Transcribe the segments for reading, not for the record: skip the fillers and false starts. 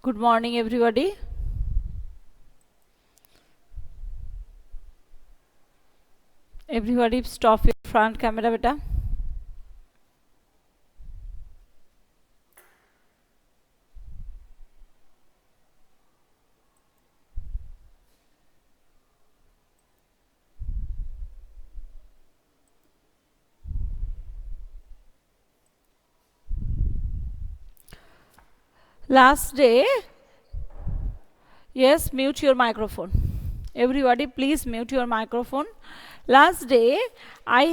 Good morning, everybody. Everybody, stop your front camera, beta. Last day, yes, mute your microphone. Everybody, please mute your microphone. Last day, I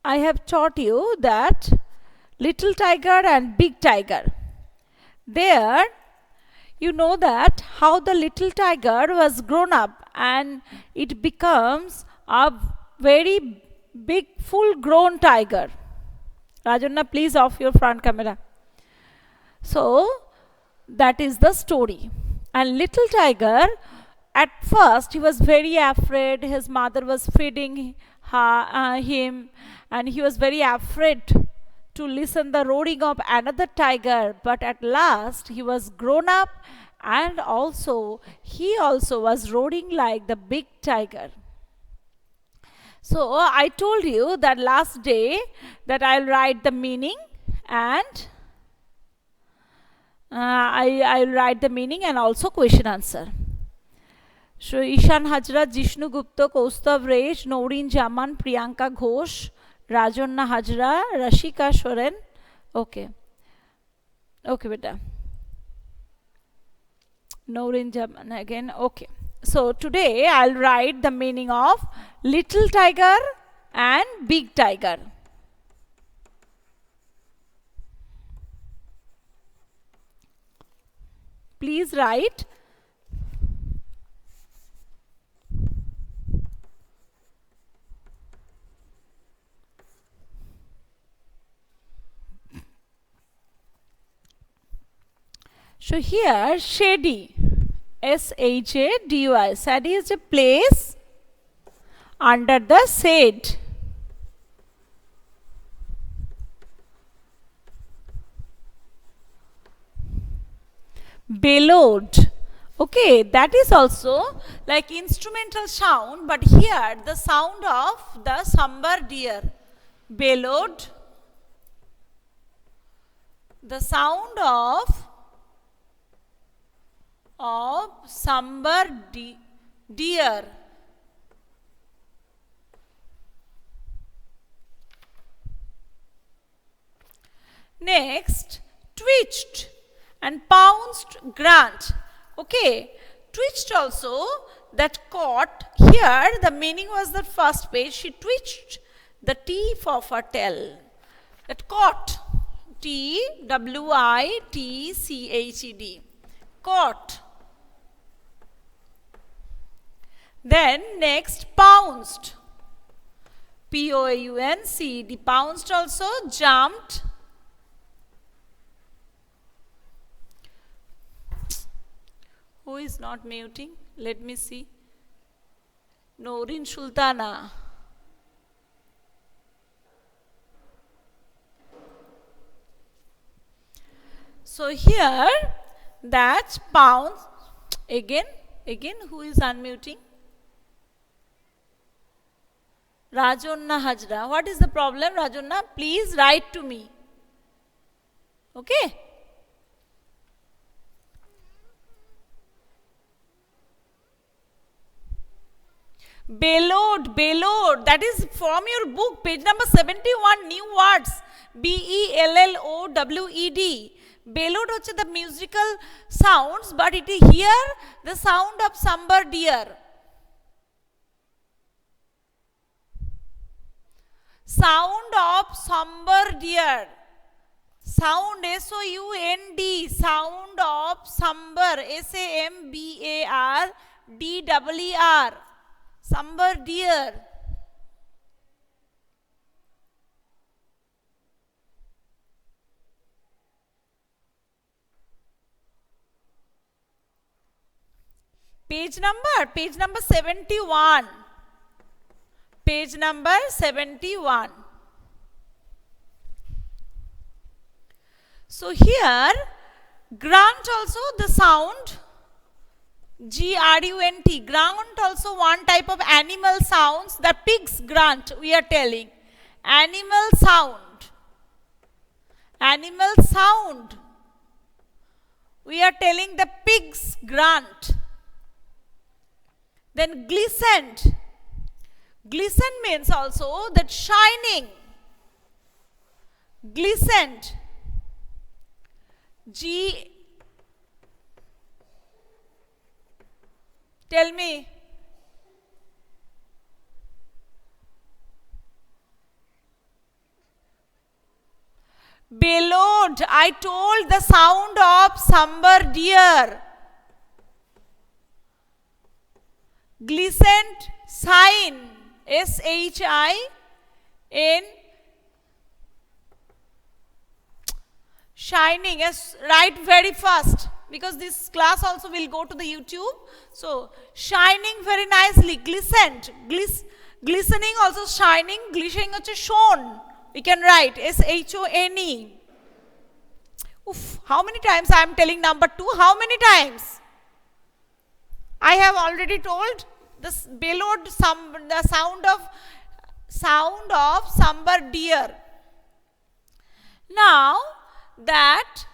have taught you that little tiger and big tiger. There, you know that how the little tiger was grown up and it becomes a very big full grown tiger. Rajanna, please off your front camera. So that is the story. And little tiger, at first he was very afraid. His mother was feeding him, and he was very afraid to listen the roaring of another tiger. But at last he was grown up, and he also was roaring like the big tiger. So I told you that last day that I'll write the meaning and I'll write the meaning and also question answer. So Ishan Hajra, Jishnu Gupta, Kaustav Resh, Noreen Jaman, Priyanka Ghosh, Rajanna Hajra, Rashika Soren. Okay. Okay, beta. Noreen Jaman again. Okay. So today I'll write the meaning of little tiger and big tiger. Please write. So here shady, S-H-A-D-Y, shady is a place under the shade. Bellowed. Okay, that is also like instrumental sound, but here the sound of the sambar deer. Bellowed. The sound of sambar deer. Next, twitched and pounced Grant. Okay, twitched also, that caught. Here the meaning was the first page. She twitched the teeth of her tail. That caught. T-W-I-T-C-H-E-D. Caught. Then next, pounced. P-O-U-N-C-E-D. Pounced also, jumped. Who is not muting? Let me see. Noreen Sultana. So here that pounds again who is unmuting? Rajanna Hajra. What is the problem, Rajanna? Please write to me. Okay? Bellowed. That is from your book, page number 71, new words. B-E-L-L-O-W-E-D. Bellowed hoche the musical sounds, but it is here the sound of sambar deer. Sound of sambar deer. Sound, S-O-U-N-D. Sound of sambar, S-A-M-B-A-R D-E-E-R. Sambar deer. Page number 71. Page number 71. So here, grunt also the sound, G-R-U-N-T, grunt also one type of animal sounds, the pig's grunt we are telling. Animal sound. Animal sound. We are telling the pig's grunt. Then glistened. Glisten means also that shining. Glistened. G. Tell me. Bellowed. I told the sound of somber deer. Glistened, shine. S-H-I-N. Shining. Yes, write very fast because this class also will go to the YouTube. So, shining very nicely. Glistened. Glistening also shining. Glistening also shone. We can write S-H-O-N-E. Oof, how many times I am telling number 2? How many times? I have already told this bellowed the sound of somber deer. Now that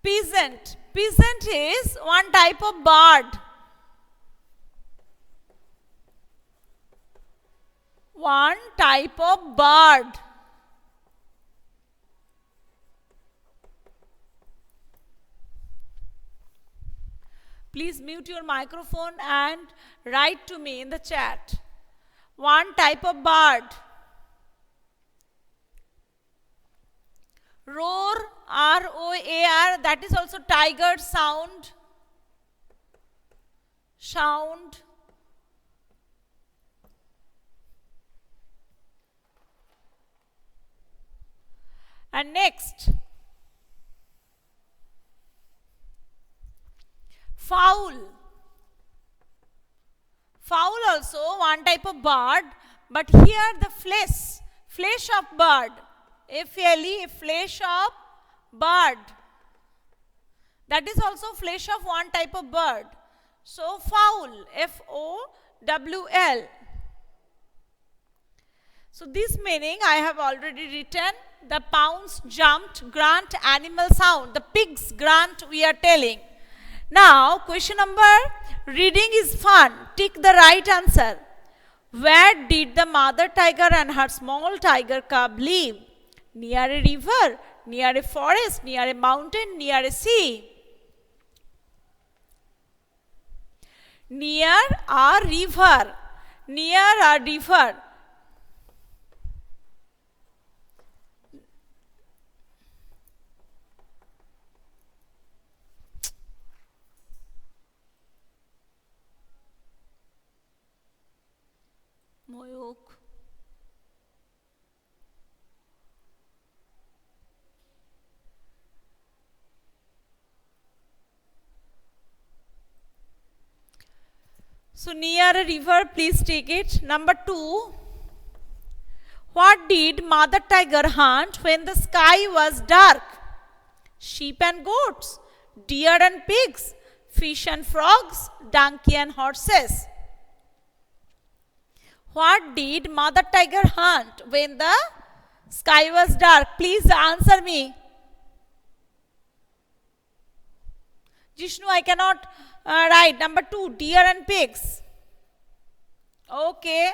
peasant. Peasant is one type of bird. One type of bird. Please mute your microphone and write to me in the chat. One type of bird. Roar, R-O-A-R, that is also tiger sound. Sound. And next, fowl. Fowl also one type of bird, but here the flesh of bird. F-L-E, flesh of bird. That is also flesh of one type of bird. So fowl, F-O-W-L. So this meaning I have already written. The pounds jumped, grunt, animal sound. The pig's grunt we are telling. Now, question number, reading is fun. Tick the right answer. Where did the mother tiger and her small tiger cub live? Near a river, near a forest, near a mountain, near a sea. Near a river. Near a river. Moyok. So near a river, please take it. Number 2. What did mother tiger hunt when the sky was dark? Sheep and goats, deer and pigs, fish and frogs, donkey and horses. What did mother tiger hunt when the sky was dark? Please answer me. Jishnu, I cannot write. Number 2, deer and pigs. Okay.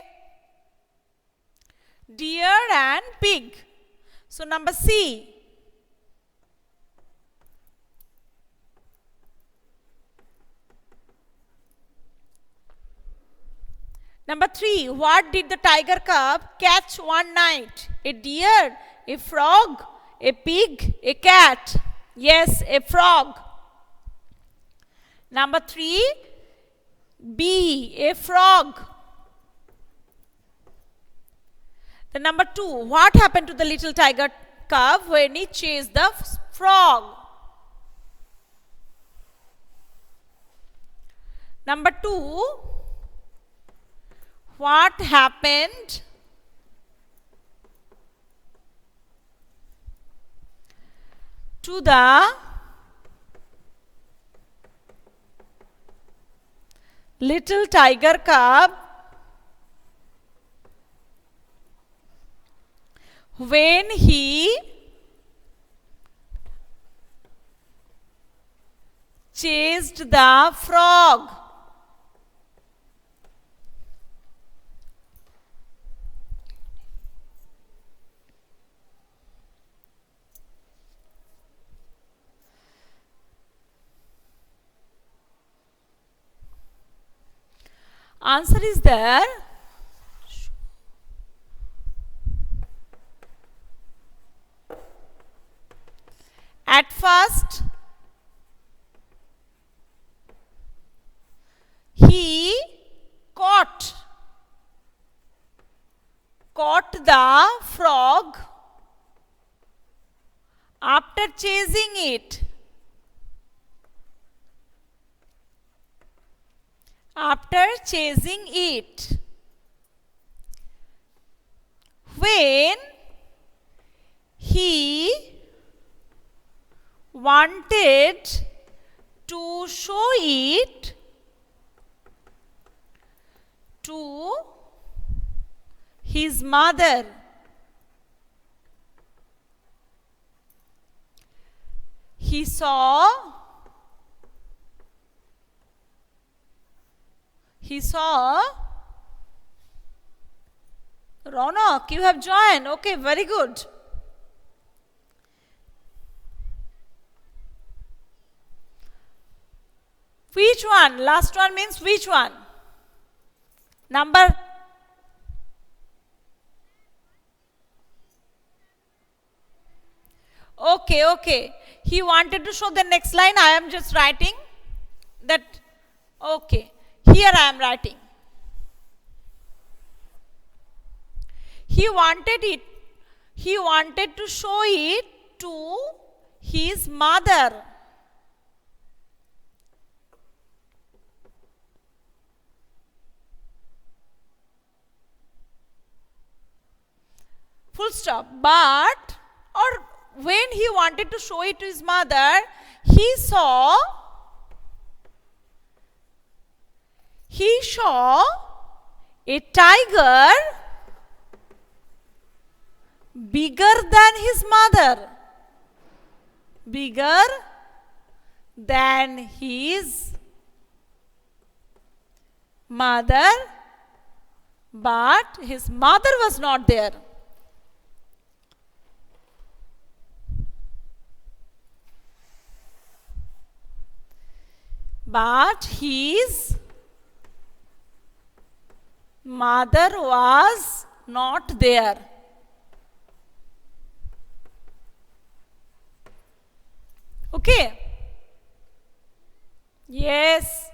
Deer and pig. So number C. Number 3, what did the tiger cub catch one night? A deer, a frog, a pig, a cat. Yes, a frog. Number 3, B, a frog. The number 2, what happened to the little tiger cub when he chased the frog? Number 2, what happened to the little tiger cub when he chased the frog. Answer is there. At first, he caught the frog after chasing it. After chasing it. When he wanted to show it to his mother. He saw Ronak, you have joined. Okay, very good. Which one? Last one means which one? Number. Okay. He wanted to show the next line. I am just writing that. Okay. Here I am writing. He wanted to show it to his mother. Full stop. But, or when he wanted to show it to his mother, he saw a tiger bigger than his mother. Bigger than his mother, but his mother was not there. But his mother was not there. Okay? Yes.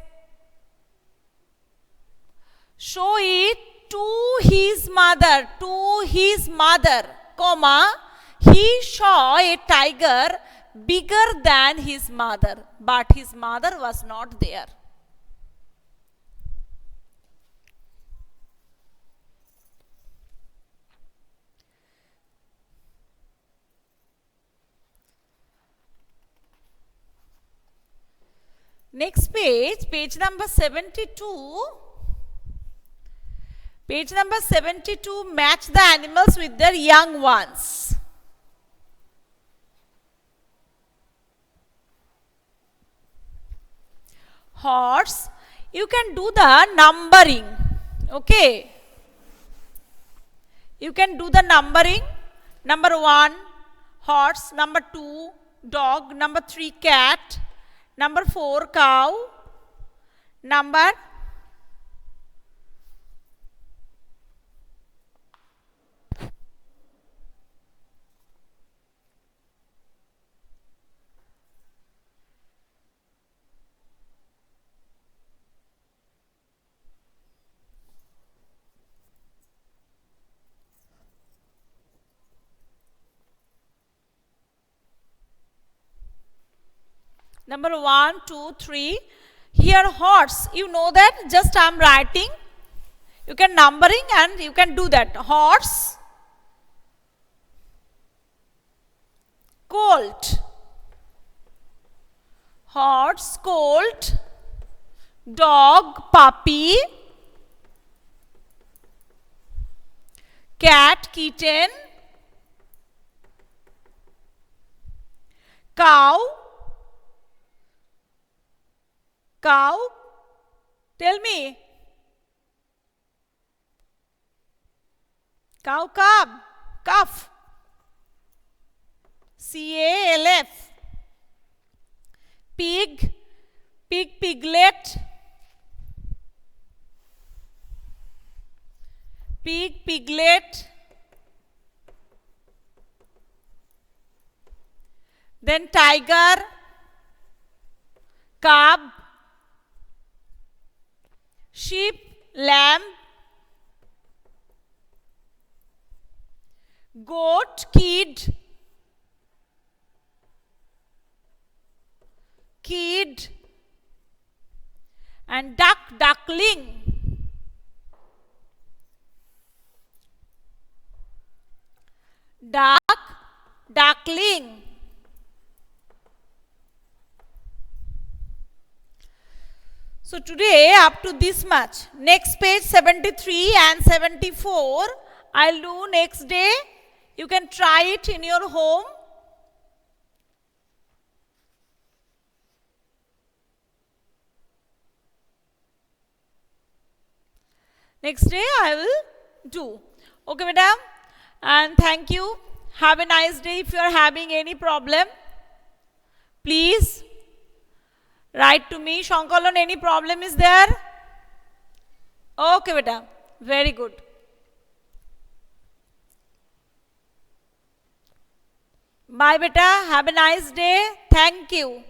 Show it to his mother, comma, he saw a tiger bigger than his mother, but his mother was not there. Next page number 72. Page number 72, match the animals with their young ones. Horse, you can do the numbering. Okay. You can do the numbering. Number 1, horse. Number 2, dog. Number 3, cat. Number 4, cow. Number 1, 2, 3. Here horse, you know that, just I am writing. You can numbering and you can do that. Horse, colt, Horse, colt. Dog, puppy. Cat, kitten. Cow. Cow. Tell me. Cow, cub. Calf. CALF. Pig. Pig, piglet. Pig, piglet. Then tiger, cub, sheep, lamb, goat, kid, and duck, duckling. Duck, duckling. So today up to this much. Next page 73 and 74 I'll do next day. You can try it in your home. Next day I will do. Okay, madam? And thank you. Have a nice day. If you are having any problem, please write to me. Shankalan, any problem is there? Okay, beta. Very good. Bye, beta. Have a nice day. Thank you.